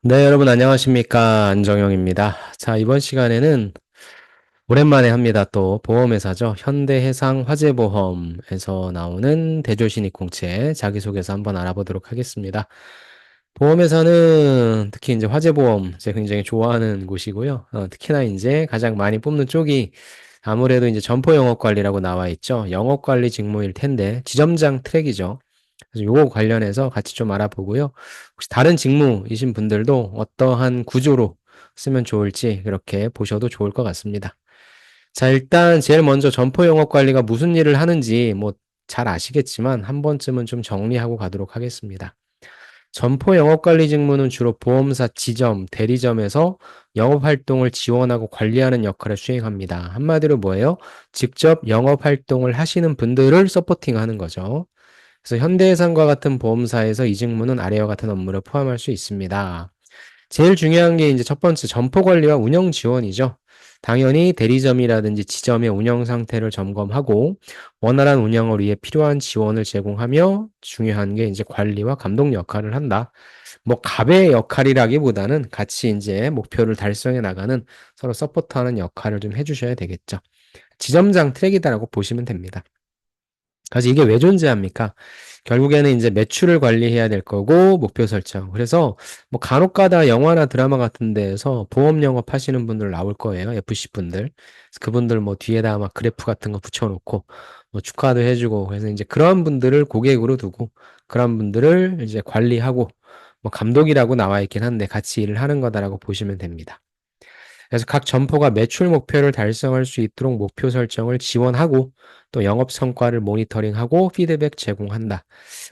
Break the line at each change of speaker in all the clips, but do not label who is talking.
네, 여러분 안녕하십니까? 안정영입니다. 자, 이번 시간에는 오랜만에 합니다. 또 보험회사죠. 현대해상화재보험에서 나오는 대조신입공채 자기소개서 한번 알아보도록 하겠습니다. 보험회사는 특히 이제 화재보험 제가 굉장히 좋아하는 곳이고요. 특히나 이제 가장 많이 뽑는 쪽이 아무래도 이제 점포 영업관리라고 나와 있죠. 영업관리 직무일 텐데 지점장 트랙이죠. 그래서 요거 관련해서 같이 좀 알아보고요. 혹시 다른 직무이신 분들도 어떠한 구조로 쓰면 좋을지 그렇게 보셔도 좋을 것 같습니다. 자, 일단 제일 먼저 점포 영업 관리가 무슨 일을 하는지 뭐 잘 아시겠지만 한 번쯤은 좀 정리하고 가도록 하겠습니다. 점포 영업 관리 직무는 주로 보험사 지점, 대리점에서 영업 활동을 지원하고 관리하는 역할을 수행합니다. 한마디로 뭐예요? 직접 영업 활동을 하시는 분들을 서포팅하는 거죠. 그래서 현대해상과 같은 보험사에서 이 직무는 아래와 같은 업무를 포함할 수 있습니다. 제일 중요한 게 이제 첫 번째 점포 관리와 운영 지원이죠. 당연히 대리점이라든지 지점의 운영 상태를 점검하고 원활한 운영을 위해 필요한 지원을 제공하며 중요한 게 이제 관리와 감독 역할을 한다. 뭐 갑의 역할이라기보다는 같이 이제 목표를 달성해 나가는 서로 서포트하는 역할을 좀 해주셔야 되겠죠. 지점장 트랙이다라고 보시면 됩니다. 그래서 이게 왜 존재합니까? 결국에는 인제 매출을 관리해야 될 거고 목표 설정. 그래서 뭐 간혹 가다 영화나 드라마 같은 데에서 보험 영업하시는 분들 나올 거예요, FC 분들. 그래서 그분들 뭐 뒤에다가 막 그래프 같은 거 붙여 놓고 뭐 축하도 해 주고 그래서 인제 그런 분들을 고객으로 두고 그런 분들을 이제 관리하고 뭐 감독이라고 나와 있긴 한데 같이 일을 하는 거다라고 보시면 됩니다. 그래서 각 점포가 매출 목표를 달성할 수 있도록 목표 설정을 지원하고 또 영업 성과를 모니터링하고 피드백 제공한다.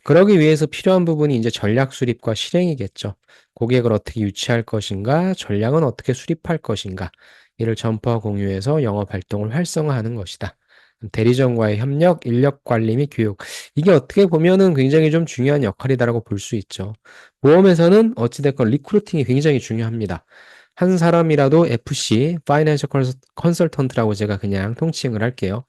그러기 위해서 필요한 부분이 이제 전략 수립과 실행이겠죠. 고객을 어떻게 유치할 것인가, 전략은 어떻게 수립할 것인가, 이를 점포와 공유해서 영업 활동을 활성화하는 것이다. 대리점과의 협력, 인력 관리 및 교육. 이게 어떻게 보면은 굉장히 좀 중요한 역할이다라고 볼 수 있죠. 보험에서는 어찌됐건 리크루팅이 굉장히 중요합니다. 한 사람이라도 FC, 파이낸셜 컨설턴트라고 제가 그냥 통칭을 할게요.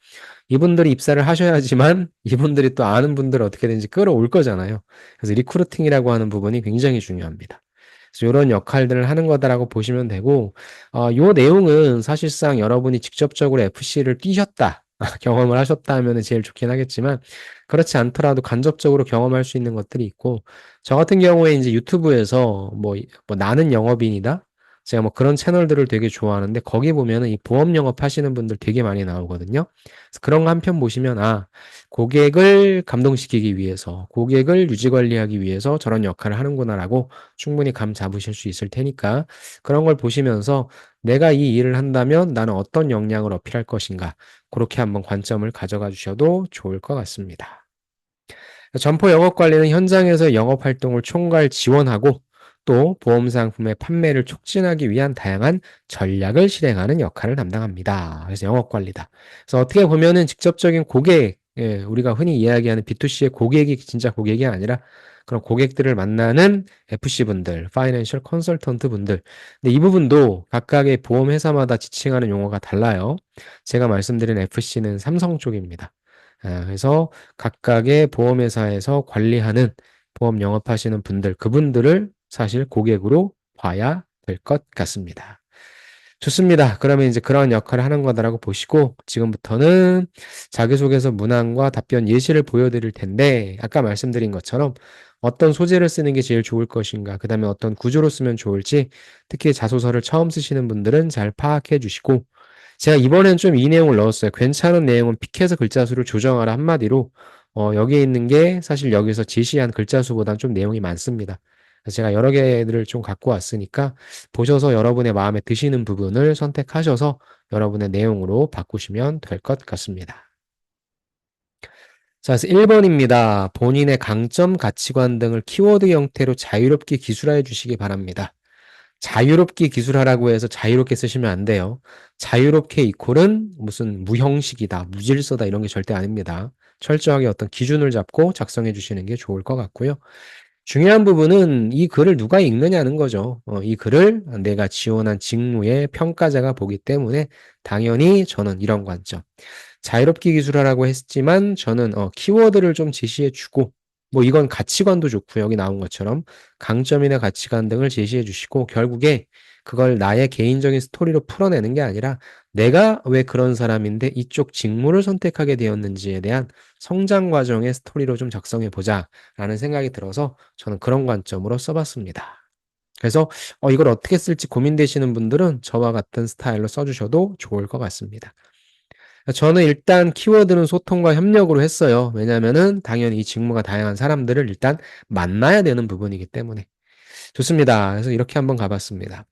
이분들이 입사를 하셔야지만 이분들이 또 아는 분들을 어떻게든지 끌어올 거잖아요. 그래서 리크루팅이라고 하는 부분이 굉장히 중요합니다. 그래서 요런 역할들을 하는 거다라고 보시면 되고 요 내용은 사실상 여러분이 직접적으로 FC를 뛰셨다. 경험을 하셨다 하면은 제일 좋긴 하겠지만 그렇지 않더라도 간접적으로 경험할 수 있는 것들이 있고 저 같은 경우에 인제 유튜브에서 뭐 나는 영업인이다. 제가 뭐 그런 채널들을 되게 좋아하는데 거기 보면은 이 보험 영업하시는 분들 되게 많이 나오거든요. 그래서 그런 거 한 편 보시면 고객을 감동시키기 위해서, 고객을 유지 관리하기 위해서 저런 역할을 하는구나라고 충분히 감 잡으실 수 있을 테니까 그런 걸 보시면서 '내가 이 일을 한다면 나는 어떤 역량을 어필할 것인가.' 고렇게 한번 관점을 가져가 주셔도 좋을 것 같습니다. 점포 영업 관리는 현장에서 영업 활동을 총괄 지원하고 또 보험 상품의 판매를 촉진하기 위한 다양한 전략을 실행하는 역할을 담당합니다. 그래서 영업 관리다. 그래서 어떻게 보면은 직접적인 고객, 예, 우리가 흔히 이야기하는 B2C의 고객이 진짜 고객이 아니라 그런 고객들을 만나는 FC분들, 파이낸셜 컨설턴트 분들. 근데 이 부분도 각각의 보험 회사마다 지칭하는 용어가 달라요. 제가 말씀드린 FC는 삼성 쪽입니다. 그래서 각각의 보험회사에서 관리하는 보험 영업하시는 분들, 그분들을 사실 고객으로 봐야 될 것 같습니다. 좋습니다. 그러면 이제 그런 역할을 하는 거다라고 보시고 지금부터는 자기소개서 문항과 답변 예시를 보여드릴 텐데 아까 말씀드린 것처럼 어떤 소재를 쓰는 게 제일 좋을 것인가, 그 다음에 어떤 구조로 쓰면 좋을지 특히 자소서를 처음 쓰시는 분들은 잘 파악해 주시고 제가 이번엔 좀 이 내용을 넣었어요. 괜찮은 내용은 픽해서 글자 수를 조정하라 한마디로 여기에 있는 게 사실 여기서 제시한 글자 수보다는 좀 내용이 많습니다. 그래서 제가 여러 개들을 좀 갖고 왔으니까 보셔서 여러분의 마음에 드시는 부분을 선택하셔서 여러분의 내용으로 바꾸시면 될 것 같습니다. 자, 그래서 1번입니다. 본인의 강점, 가치관 등을 키워드 형태로 자유롭게 기술화해 주시기 바랍니다. 자유롭게 기술하라고 해서 자유롭게 쓰시면 안 돼요. 자유롭게 이퀄은 무슨 무형식이다, 무질서다 이런 게 절대 아닙니다. 철저하게 어떤 기준을 잡고 작성해 주시는 게 좋을 것 같고요. 중요한 부분은 이 글을 누가 읽느냐는 거죠. 이 글을 내가 지원한 직무의 평가자가 보기 때문에 당연히 저는 이런 관점. 자유롭게 기술하라고 했지만 저는 키워드를 좀 제시해 주고 뭐 이건 가치관도 좋고 여기 나온 것처럼 강점이나 가치관 등을 제시해 주시고 결국에 그걸 나의 개인적인 스토리로 풀어내는 게 아니라 내가 왜 그런 사람인데 이쪽 직무를 선택하게 되었는지에 대한 성장 과정의 스토리로 좀 작성해 보자라는 생각이 들어서 저는 그런 관점으로 써봤습니다. 그래서 이걸 어떻게 쓸지 고민되시는 분들은 저와 같은 스타일로 써주셔도 좋을 것 같습니다. 저는 일단 키워드는 소통과 협력으로 했어요. 왜냐면은 당연히 이 직무가 다양한 사람들을 일단 만나야 되는 부분이기 때문에. 좋습니다. 그래서 이렇게 한번 가봤습니다.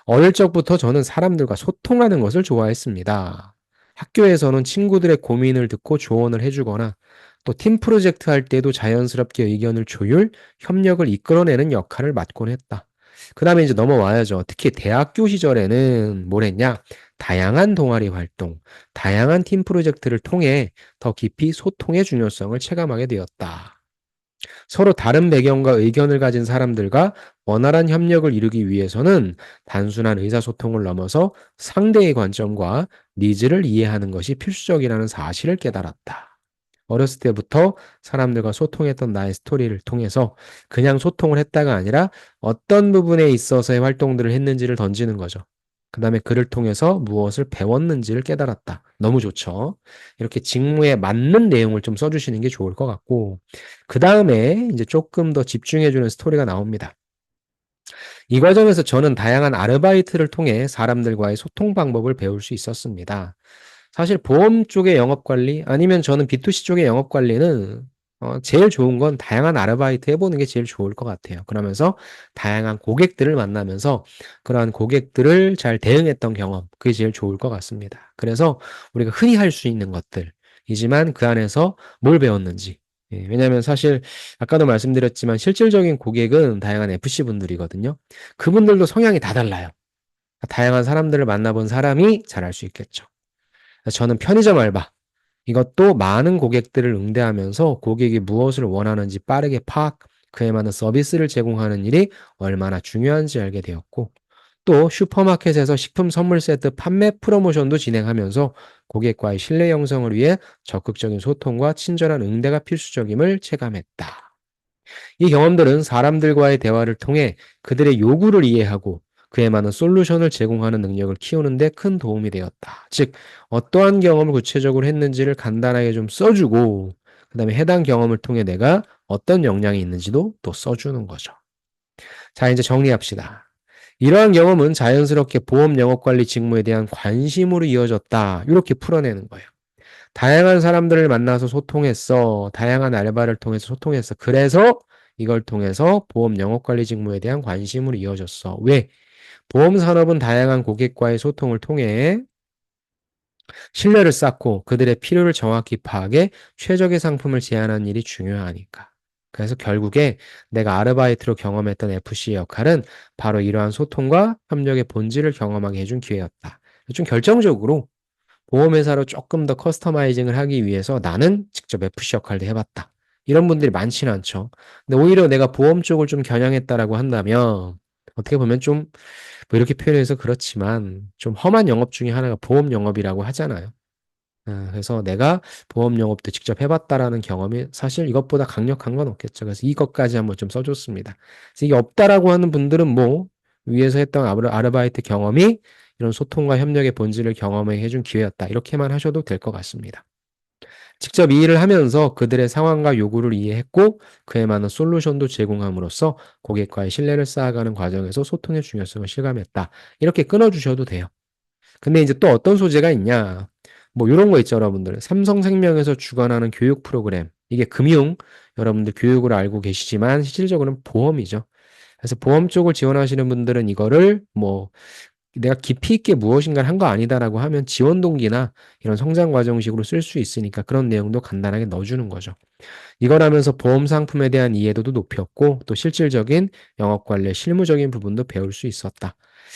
어릴 적부터 저는 사람들과 소통하는 것을 좋아했습니다. 학교에서는 친구들의 고민을 듣고 조언을 해주거나 또 팀 프로젝트 할 때도 자연스럽게 의견을 조율, 협력을 이끌어내는 역할을 맡곤 했다. 그 다음에 이제 넘어와야죠. 특히 대학교 시절에는 뭘 했냐? 다양한 동아리 활동, 다양한 팀 프로젝트를 통해 더 깊이 소통의 중요성을 체감하게 되었다. 서로 다른 배경과 의견을 가진 사람들과 원활한 협력을 이루기 위해서는 단순한 의사소통을 넘어서 상대의 관점과 니즈를 이해하는 것이 필수적이라는 사실을 깨달았다. 어렸을 때부터 사람들과 소통했던 나의 스토리를 통해서 그냥 소통을 했다가 아니라 어떤 부분에 있어서의 활동들을 했는지를 던지는 거죠. 그 다음에 그를 통해서 무엇을 배웠는지를 깨달았다. 너무 좋죠. 이렇게 직무에 맞는 내용을 좀 써주시는 게 좋을 것 같고, 그 다음에 이제 조금 더 집중해주는 스토리가 나옵니다. 이 과정에서 저는 다양한 아르바이트를 통해 사람들과의 소통 방법을 배울 수 있었습니다. 사실 보험 쪽의 영업 관리 아니면 저는 B2C 쪽의 영업 관리는 제일 좋은 건 다양한 아르바이트 해보는 게 제일 좋을 것 같아요. 그러면서 다양한 고객들을 만나면서 그러한 고객들을 잘 대응했던 경험, 그게 제일 좋을 것 같습니다. 그래서 우리가 흔히 할 수 있는 것들이지만 그 안에서 뭘 배웠는지. 예, 왜냐하면 사실 아까도 말씀드렸지만 실질적인 고객은 다양한 FC 분들이거든요. 그분들도 성향이 다 달라요. 다양한 사람들을 만나본 사람이 잘할 수 있겠죠. 저는 편의점 알바, 이것도 많은 고객들을 응대하면서 고객이 무엇을 원하는지 빠르게 파악, 그에 맞는 서비스를 제공하는 일이 얼마나 중요한지 알게 되었고, 또 슈퍼마켓에서 식품 선물 세트 판매 프로모션도 진행하면서 고객과의 신뢰 형성을 위해 적극적인 소통과 친절한 응대가 필수적임을 체감했다. 이 경험들은 사람들과의 대화를 통해 그들의 요구를 이해하고 그에 맞는 솔루션을 제공하는 능력을 키우는 데 큰 도움이 되었다. 즉, 어떠한 경험을 구체적으로 했는지를 간단하게 좀 써주고, 그 다음에 해당 경험을 통해 내가 어떤 역량이 있는지도 또 써주는 거죠. 자, 이제 정리합시다. 이러한 경험은 자연스럽게 보험 영업관리 직무에 대한 관심으로 이어졌다. 이렇게 풀어내는 거예요. 다양한 사람들을 만나서 소통했어. 다양한 알바를 통해서 소통했어. 그래서 이걸 통해서 보험 영업관리 직무에 대한 관심으로 이어졌어. 왜? 보험 산업은 다양한 고객과의 소통을 통해 신뢰를 쌓고 그들의 필요를 정확히 파악해 최적의 상품을 제안하는 일이 중요하니까. 그래서 결국에 내가 아르바이트로 경험했던 FC의 역할은 바로 이러한 소통과 협력의 본질을 경험하게 해준 기회였다. 좀 결정적으로 보험회사로 조금 더 커스터마이징을 하기 위해서 나는 직접 FC 역할도 해봤다. 이런 분들이 많지는 않죠. 근데 오히려 내가 보험 쪽을 좀 겨냥했다라고 한다면 어떻게 보면 좀 뭐 이렇게 표현해서 그렇지만 좀 험한 영업 중에 하나가 보험 영업이라고 하잖아요. 그래서 내가 보험 영업도 직접 해봤다라는 경험이 사실 이것보다 강력한 건 없겠죠. 그래서 이것까지 한번 좀 써줬습니다. 그래서 이게 없다라고 하는 분들은 뭐 위에서 했던 아르바이트 경험이 이런 소통과 협력의 본질을 경험하게 해준 기회였다. 이렇게만 하셔도 될 것 같습니다. 직접 이 일을 하면서 그들의 상황과 요구를 이해했고 그에 맞는 솔루션도 제공함으로써 고객과의 신뢰를 쌓아가는 과정에서 소통의 중요성을 실감했다. 이렇게 끊어주셔도 돼요. 근데 이제 또 어떤 소재가 있냐. 뭐 이런 거 있죠, 여러분들. 삼성생명에서 주관하는 교육 프로그램. 이게 금융, 여러분들 교육을 알고 계시지만 실질적으로는 보험이죠. 그래서 보험 쪽을 지원하시는 분들은 이거를 뭐 내가 깊이 있게 무엇인가를 한 거 아니다라고 하면 지원 동기나 이런 성장 과정식으로 쓸 수 있으니까 그런 내용도 간단하게 넣어주는 거죠. 이걸 하면서 보험 상품에 대한 이해도도 높였고 또 실질적인 영업 관리의 실무적인 부분도 배울 수 있었다.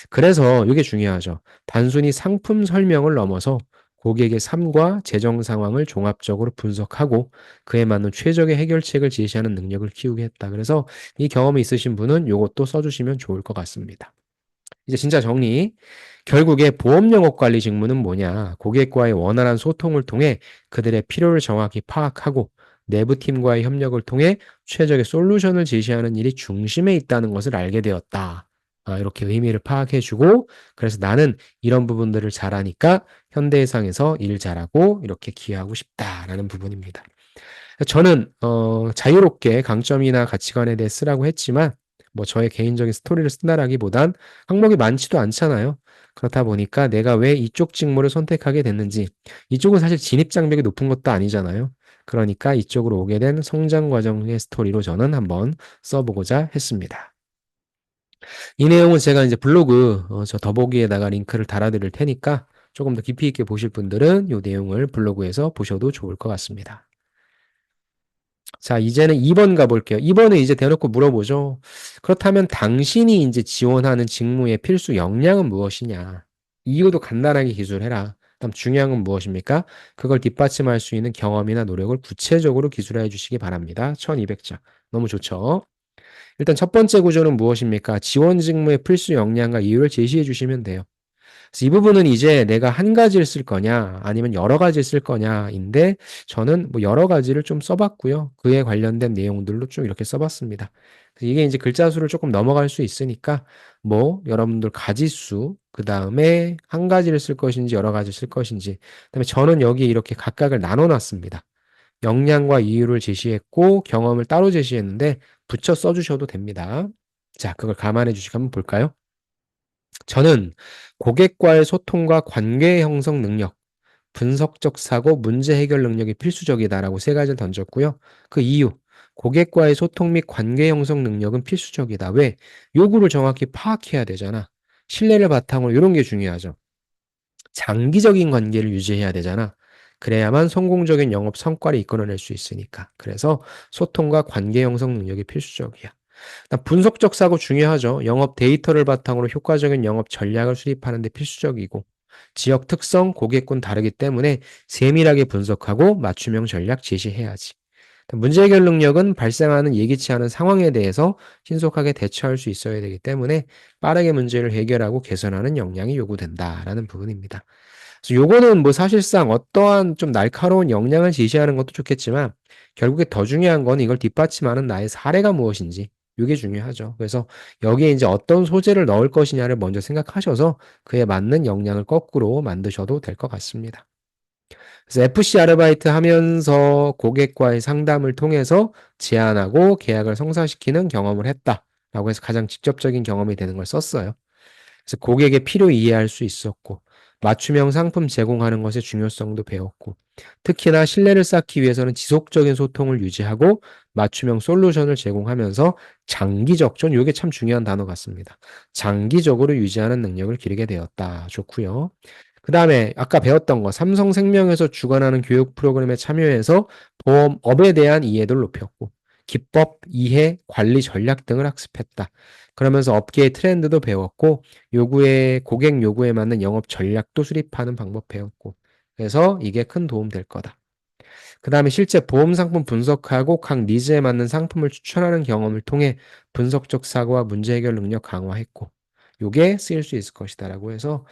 그래서 이게 중요하죠. 단순히 상품 설명을 넘어서 고객의 삶과 재정 상황을 종합적으로 분석하고 그에 맞는 최적의 해결책을 제시하는 능력을 키우게 했다. 그래서 이 경험이 있으신 분은 이것도 써주시면 좋을 것 같습니다. 이제 진짜 정리. 결국에 보험 영업 관리 직무는 뭐냐? 고객과의 원활한 소통을 통해 그들의 필요를 정확히 파악하고 내부 팀과의 협력을 통해 최적의 솔루션을 제시하는 일이 중심에 있다는 것을 알게 되었다. 이렇게 의미를 파악해 주고 그래서 나는 이런 부분들을 잘하니까 현대해상에서 일 잘하고 이렇게 기여하고 싶다라는 부분입니다. 저는 자유롭게 강점이나 가치관에 대해 쓰라고 했지만 뭐 저의 개인적인 스토리를 쓴다라기보단 항목이 많지도 않잖아요. 그렇다 보니까 내가 왜 이쪽 직무를 선택하게 됐는지 이쪽은 사실 진입 장벽이 높은 것도 아니잖아요. 그러니까 이쪽으로 오게 된 성장 과정의 스토리로 저는 한번 써보고자 했습니다. 이 내용은 제가 이제 블로그 저 더보기에다가 링크를 달아드릴 테니까 조금 더 깊이 있게 보실 분들은 이 내용을 블로그에서 보셔도 좋을 것 같습니다. 자, 이제는 2번 가볼게요. 2번은 이제 대놓고 물어보죠. 그렇다면 당신이 이제 지원하는 직무의 필수 역량은 무엇이냐? 이유도 간단하게 기술해라. 다음 중요한 건 무엇입니까? 그걸 뒷받침할 수 있는 경험이나 노력을 구체적으로 기술해 주시기 바랍니다. 1200자. 너무 좋죠? 일단 첫 번째 구조는 무엇입니까? 지원 직무의 필수 역량과 이유를 제시해 주시면 돼요. 그래서 이 부분은 이제 내가 한 가지를 쓸 거냐, 아니면 여러 가지를 쓸 거냐인데, 저는 뭐 여러 가지를 좀 써봤고요. 그에 관련된 내용들로 좀 이렇게 써봤습니다. 그래서 이게 이제 글자 수를 조금 넘어갈 수 있으니까, 뭐, 여러분들 가지수, 그 다음에 한 가지를 쓸 것인지 여러 가지를 쓸 것인지, 그 다음에 저는 여기 이렇게 각각을 나눠 놨습니다. 역량과 이유를 제시했고, 경험을 따로 제시했는데, 붙여 써주셔도 됩니다. 자, 그걸 감안해 주시고 한번 볼까요? 저는 고객과의 소통과 관계 형성 능력, 분석적 사고, 문제 해결 능력이 필수적이다라고 세 가지를 던졌고요. 그 이유, 고객과의 소통 및 관계 형성 능력은 필수적이다. 왜? 요구를 정확히 파악해야 되잖아. 신뢰를 바탕으로 이런 게 중요하죠. 장기적인 관계를 유지해야 되잖아. 그래야만 성공적인 영업 성과를 이끌어낼 수 있으니까. 그래서 소통과 관계 형성 능력이 필수적이야. 분석적 사고 중요하죠. 영업 데이터를 바탕으로 효과적인 영업 전략을 수립하는 데 필수적이고 지역 특성, 고객군 다르기 때문에 세밀하게 분석하고 맞춤형 전략 제시해야지. 문제 해결 능력은 발생하는 예기치 않은 상황에 대해서 신속하게 대처할 수 있어야 되기 때문에 빠르게 문제를 해결하고 개선하는 역량이 요구된다라는 부분입니다. 그래서 요거는 뭐 사실상 어떠한 좀 날카로운 역량을 제시하는 것도 좋겠지만 결국에 더 중요한 건 이걸 뒷받침하는 나의 사례가 무엇인지 요게 중요하죠. 그래서 여기에 이제 어떤 소재를 넣을 것이냐를 먼저 생각하셔서 그에 맞는 역량을 거꾸로 만드셔도 될 것 같습니다. 그래서 FC 아르바이트 하면서 고객과의 상담을 통해서 제안하고 계약을 성사시키는 경험을 했다라고 해서 가장 직접적인 경험이 되는 걸 썼어요. 그래서 고객의 필요 이해할 수 있었고 맞춤형 상품 제공하는 것의 중요성도 배웠고 특히나 신뢰를 쌓기 위해서는 지속적인 소통을 유지하고 맞춤형 솔루션을 제공하면서 장기적, 전 이게 참 중요한 단어 같습니다. 장기적으로 유지하는 능력을 기르게 되었다. 좋고요. 그 다음에 아까 배웠던 거 삼성생명에서 주관하는 교육 프로그램에 참여해서 보험업에 대한 이해도를 높였고 기법, 이해, 관리 전략 등을 학습했다. 그러면서 업계의 트렌드도 배웠고 고객 요구에 맞는 영업 전략도 수립하는 방법 배웠고 그래서 이게 큰 도움 될 거다. 그 다음에 실제 보험 상품 분석하고 각 니즈에 맞는 상품을 추천하는 경험을 통해 분석적 사고와 문제 해결 능력 강화했고 요게 쓰일 수 있을 것이다라고 해서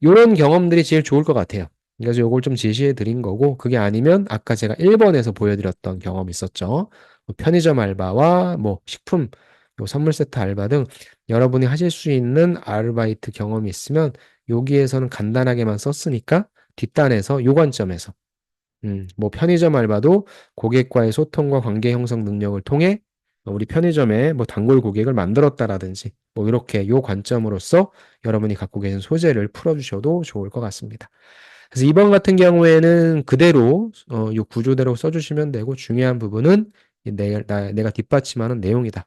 요런 경험들이 제일 좋을 것 같아요. 그래서 요걸 좀 제시해 드린 거고 그게 아니면 아까 제가 1번에서 보여드렸던 경험이 있었죠. 뭐 편의점 알바와 뭐 식품, 요 선물 세트 알바 등 여러분이 하실 수 있는 아르바이트 경험이 있으면 여기에서는 간단하게만 썼으니까 뒷단에서 요 관점에서 뭐 편의점 알바도 고객과의 소통과 관계 형성 능력을 통해 우리 편의점에 뭐 단골 고객을 만들었다라든지 뭐 이렇게 요 관점으로서 여러분이 갖고 계신 소재를 풀어주셔도 좋을 것 같습니다. 그래서 이번 같은 경우에는 그대로 요 구조대로 써주시면 되고 중요한 부분은 내가 뒷받침하는 내용이다.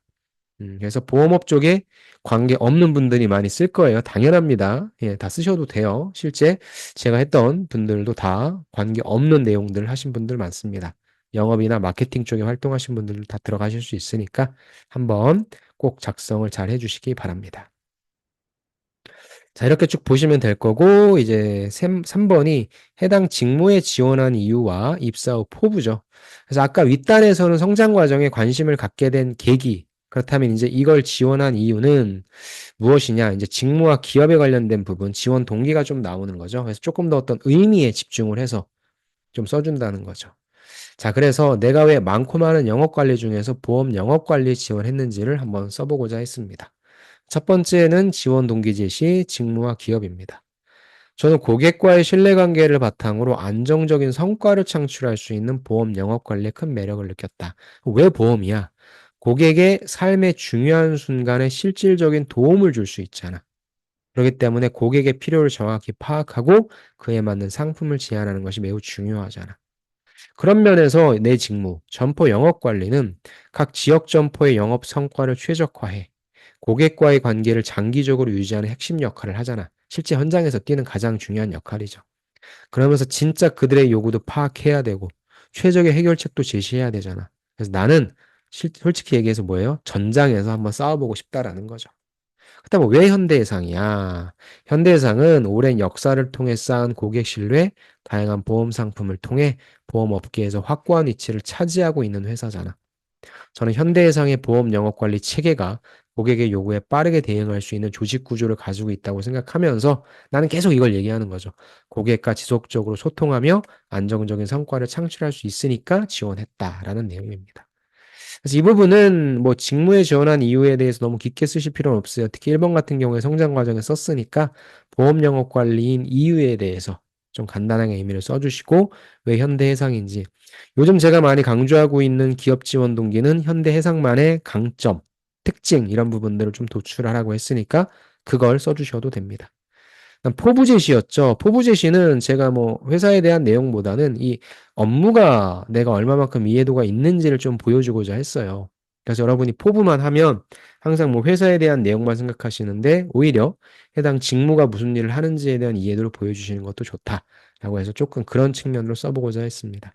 그래서 보험업 쪽에 관계 없는 분들이 많이 쓸 거예요. 당연합니다. 예, 다 쓰셔도 돼요. 실제 제가 했던 분들도 다 관계 없는 내용들 하신 분들 많습니다. 영업이나 마케팅 쪽에 활동하신 분들 다 들어가실 수 있으니까 한번 꼭 작성을 잘 해주시기 바랍니다. 자, 이렇게 쭉 보시면 될 거고, 이제 3번이 해당 직무에 지원한 이유와 입사 후 포부죠. 그래서 아까 윗단에서는 성장 과정에 관심을 갖게 된 계기, 그렇다면 이제 이걸 지원한 이유는 무엇이냐? 이제 직무와 기업에 관련된 부분, 지원 동기가 좀 나오는 거죠. 그래서 조금 더 어떤 의미에 집중을 해서 좀 써준다는 거죠. 자, 그래서 내가 왜 많고 많은 영업 관리 중에서 보험 영업 관리 지원했는지를 한번 써보고자 했습니다. 첫 번째는 지원 동기 제시, 직무와 기업입니다. 저는 고객과의 신뢰관계를 바탕으로 안정적인 성과를 창출할 수 있는 보험 영업 관리에 큰 매력을 느꼈다. 왜 보험이야? 고객의 삶의 중요한 순간에 실질적인 도움을 줄 수 있잖아. 그렇기 때문에 고객의 필요를 정확히 파악하고 그에 맞는 상품을 제안하는 것이 매우 중요하잖아. 그런 면에서 내 직무, 점포 영업 관리는 각 지역 점포의 영업 성과를 최적화해 고객과의 관계를 장기적으로 유지하는 핵심 역할을 하잖아. 실제 현장에서 뛰는 가장 중요한 역할이죠. 그러면서 진짜 그들의 요구도 파악해야 되고 최적의 해결책도 제시해야 되잖아. 그래서 나는 솔직히 얘기해서 뭐예요? 전장에서 한번 싸워보고 싶다라는 거죠. 그다음에 왜 현대해상이야? 현대해상은 오랜 역사를 통해 쌓은 고객 신뢰, 다양한 보험 상품을 통해 보험업계에서 확고한 위치를 차지하고 있는 회사잖아. 저는 현대해상의 보험 영업 관리 체계가 고객의 요구에 빠르게 대응할 수 있는 조직 구조를 가지고 있다고 생각하면서 나는 계속 이걸 얘기하는 거죠. 고객과 지속적으로 소통하며 안정적인 성과를 창출할 수 있으니까 지원했다라는 내용입니다. 그래서 이 부분은 뭐 직무에 지원한 이유에 대해서 너무 깊게 쓰실 필요는 없어요. 특히 1번 같은 경우에 성장 과정에 썼으니까 보험 영업 관리인 이유에 대해서 좀 간단하게 의미를 써주시고 왜 현대해상인지 요즘 제가 많이 강조하고 있는 기업 지원 동기는 현대해상만의 강점, 특징 이런 부분들을 좀 도출하라고 했으니까 그걸 써주셔도 됩니다. 그다음 포부 제시였죠. 포부 제시는 제가 뭐 회사에 대한 내용보다는 이 업무가 내가 얼마만큼 이해도가 있는지를 좀 보여주고자 했어요. 그래서 여러분이 포부만 하면 항상 뭐 회사에 대한 내용만 생각하시는데 오히려 해당 직무가 무슨 일을 하는지에 대한 이해도를 보여주시는 것도 좋다라고 해서 조금 그런 측면으로 써보고자 했습니다.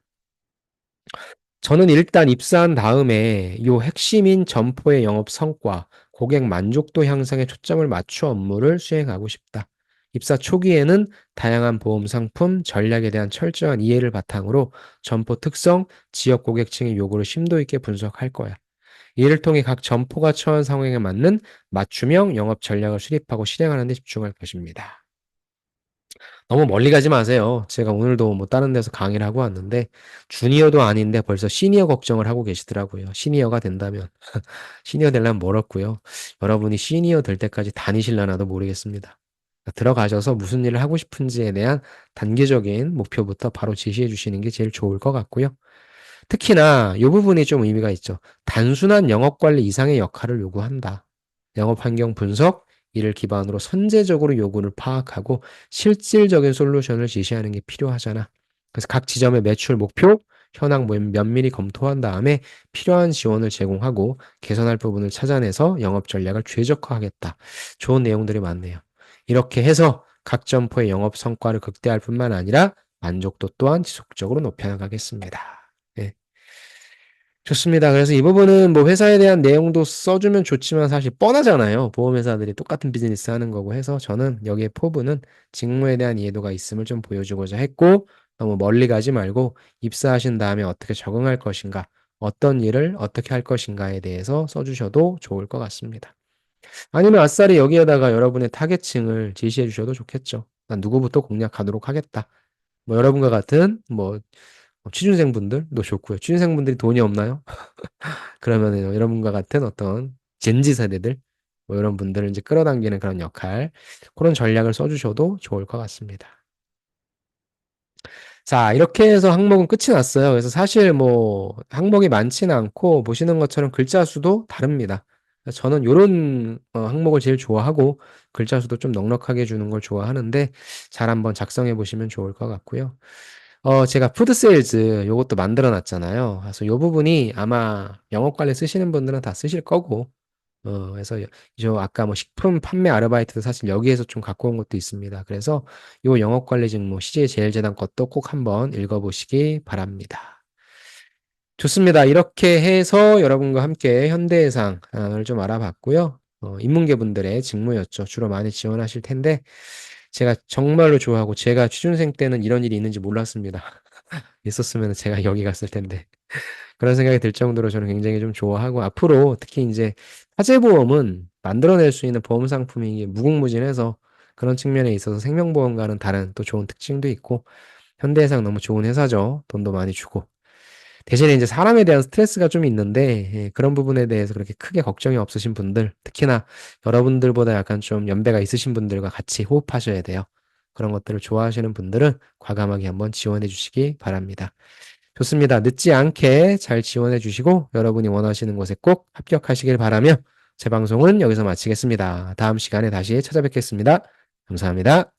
저는 일단 입사한 다음에 요 핵심인 점포의 영업 성과, 고객 만족도 향상에 초점을 맞춰 업무를 수행하고 싶다. 입사 초기에는 다양한 보험 상품, 전략에 대한 철저한 이해를 바탕으로 점포 특성, 지역 고객층의 요구를 심도 있게 분석할 거야. 이를 통해 각 점포가 처한 상황에 맞는 맞춤형 영업 전략을 수립하고 실행하는 데 집중할 것입니다. 너무 멀리 가지 마세요. 제가 오늘도 뭐 다른 데서 강의를 하고 왔는데 주니어도 아닌데 벌써 시니어 걱정을 하고 계시더라고요. 시니어가 된다면. 시니어 되려면 멀었고요. 여러분이 시니어 될 때까지 다니실려나도 모르겠습니다. 들어가셔서 무슨 일을 하고 싶은지에 대한 단계적인 목표부터 바로 제시해 주시는 게 제일 좋을 것 같고요. 특히나 이 부분이 좀 의미가 있죠. 단순한 영업 관리 이상의 역할을 요구한다. 영업 환경 분석, 이를 기반으로 선제적으로 요구를 파악하고 실질적인 솔루션을 제시하는 게 필요하잖아. 그래서 각 지점의 매출 목표, 현황 면밀히 검토한 다음에 필요한 지원을 제공하고 개선할 부분을 찾아내서 영업 전략을 최적화하겠다. 좋은 내용들이 많네요. 이렇게 해서 각 점포의 영업 성과를 극대화할 뿐만 아니라 만족도 또한 지속적으로 높여나가겠습니다. 예. 좋습니다. 그래서 이 부분은 뭐 회사에 대한 내용도 써주면 좋지만 사실 뻔하잖아요. 보험회사들이 똑같은 비즈니스 하는 거고 해서 저는 여기에 포부는 직무에 대한 이해도가 있음을 좀 보여주고자 했고 너무 멀리 가지 말고 입사하신 다음에 어떻게 적응할 것인가, 어떤 일을 어떻게 할 것인가에 대해서 써주셔도 좋을 것 같습니다. 아니면 아싸리 여기에다가 여러분의 타겟층을 제시해 주셔도 좋겠죠. 난 누구부터 공략하도록 하겠다. 뭐 여러분과 같은 뭐 취준생분들도 좋고요. 취준생분들이 돈이 없나요? 그러면은 여러분과 같은 어떤 젠지 세대들 뭐 이런 분들을 이제 끌어당기는 그런 역할, 그런 전략을 써주셔도 좋을 것 같습니다. 자, 이렇게 해서 항목은 끝이 났어요. 그래서 사실 뭐 항목이 많지는 않고 보시는 것처럼 글자 수도 다릅니다. 그래서 저는 요런 항목을 제일 좋아하고 글자 수도 좀 넉넉하게 주는 걸 좋아하는데 잘 한번 작성해 보시면 좋을 것 같고요. 제가 푸드 세일즈 요것도 만들어 놨잖아요. 그래서 요 부분이 아마 영업 관리 쓰시는 분들은 다 쓰실 거고, 그래서 저 아까 뭐 식품 판매 아르바이트도 사실 여기에서 좀 갖고 온 것도 있습니다. 그래서 요 영업 관리 직무 CJ제일제당 것도 꼭 한번 읽어보시기 바랍니다. 좋습니다. 이렇게 해서 여러분과 함께 현대해상을 좀 알아봤고요. 인문계분들의 직무였죠. 주로 많이 지원하실 텐데, 제가 정말로 좋아하고 제가 취준생 때는 이런 일이 있는지 몰랐습니다. 있었으면 제가 여기 갔을 텐데. 그런 생각이 들 정도로 저는 굉장히 좀 좋아하고 앞으로 특히 인제 화재보험은 만들어낼 수 있는 보험 상품이 무궁무진해서 그런 측면에 있어서 생명보험과는 다른 또 좋은 특징도 있고 현대해상 너무 좋은 회사죠. 돈도 많이 주고. 대신에 인제 사람에 대한 스트레스가 좀 있는데 예 그런 부분에 대해서 그렇게 크게 걱정이 없으신 분들 특히나 여러분들보다 약간 좀 연배가 있으신 분들과 같이 호흡하셔야 돼요. 그런 것들을 좋아하시는 분들은 과감하게 한번 지원해 주시기 바랍니다. 좋습니다. 늦지 않게 잘 지원해 주시고 여러분이 원하시는 곳에 꼭 합격하시길 바라며 제 방송은 여기서 마치겠습니다. 다음 시간에 다시 찾아뵙겠습니다. 감사합니다.